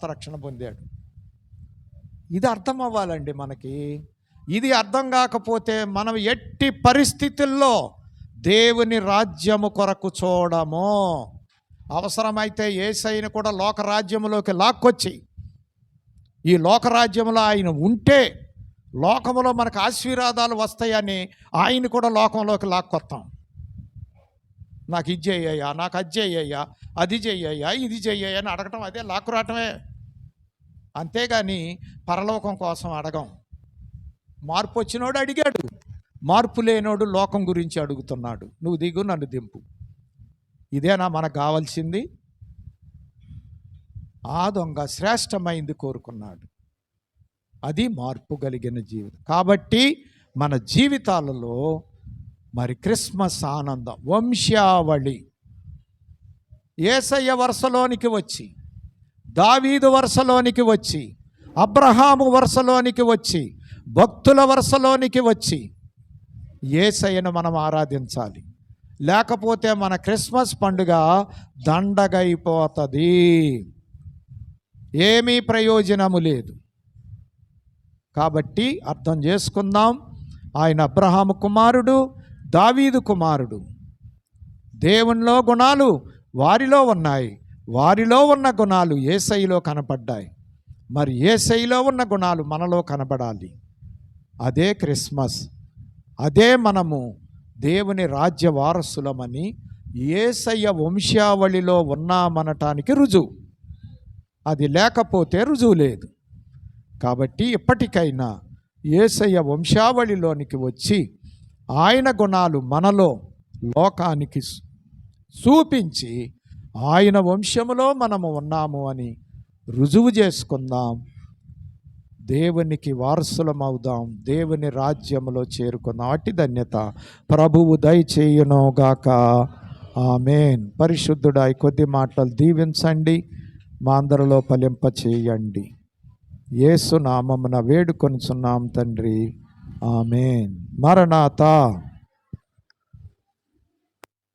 రక్షణ పొందాడు. ఇది అర్థం అవ్వాలండి మనకి. ఇది అర్థం కాకపోతే మనం ఎట్టి పరిస్థితుల్లో దేవుని రాజ్యము కొరకు చూడము. అవసరమైతే యేసయ్యను కూడా లోకరాజ్యములోకి లాక్కొచ్చి, ఈ లోకరాజ్యంలో ఆయన ఉంటే లోకములో మనకు ఆశీర్వాదాలు వస్తాయని ఆయన కూడా లోకంలోకి లాక్కొస్తాం. నాకు ఇది చెయ్యయ్యా, నాకు అది చెయ్యయ్యా, అది చెయ్యయ్యా, ఇది చెయ్యయ్యా అని అడగటం, అదే లాక్కురావటమే. అంతేగాని పరలోకం కోసం అడగం. మార్పు వచ్చినోడు అడిగాడు, మార్పు లేనోడు లోకం గురించి అడుగుతున్నాడు. నువ్వు దిగు, నన్ను దింపు. ఇదేనా మనకు కావాల్సింది? ఆ దొంగ శ్రేష్టమైంది కోరుకున్నాడు. అది మార్పు కలిగిన జీవితం. కాబట్టి మన జీవితాలలో మరి క్రిస్మస్ ఆనందం, వంశావళి యేసయ్య వరుసలోనికి వచ్చి, దావీదు వరుసలోనికి వచ్చి, అబ్రహాము వరుసలోనికి వచ్చి, భక్తుల వరుసలోనికి వచ్చి యేసయ్యను మనం ఆరాధించాలి. లేకపోతే మన క్రిస్మస్ పండుగ దండగైపోతుంది, ఏమీ ప్రయోజనము లేదు. కాబట్టి అర్థం చేసుకుందాం. ఆయన అబ్రహాము కుమారుడు, దావీదు కుమారుడు. దేవునిలో గుణాలు వారిలో ఉన్నాయి, వారిలో ఉన్న గుణాలు యేసయ్యలో కనపడ్డాయి. మరి యేసయ్యలో ఉన్న గుణాలు మనలో కనబడాలి. అదే క్రిస్మస్, అదే మనము దేవుని రాజ్య వారసులమని యేసయ్య వంశావళిలో ఉన్నామనటానికి రుజువు. అది లేకపోతే రుజువు లేదు. కాబట్టి ఇప్పటికైనా యేసయ్య వంశావళిలోనికి వచ్చి ఆయన గుణాలు మనలో లోకానికి చూపించి ఆయన వంశములో మనము ఉన్నాము అని రుజువు చేసుకుందాం. దేవునికి వారసులమవుదాం, దేవుని రాజ్యములో చేరుకుందాం. అట్టి ధన్యత ప్రభువు దయచేయునుగాక. ఆమేన్. పరిశుద్ధుడా, కొద్ది మాటలు దీవించండి, మా అందరిలో ఫలింప చేయండి. యేసు నామమున వేడుకొనుచున్నాం తండ్రి. ఆమేన్. మరణాతా.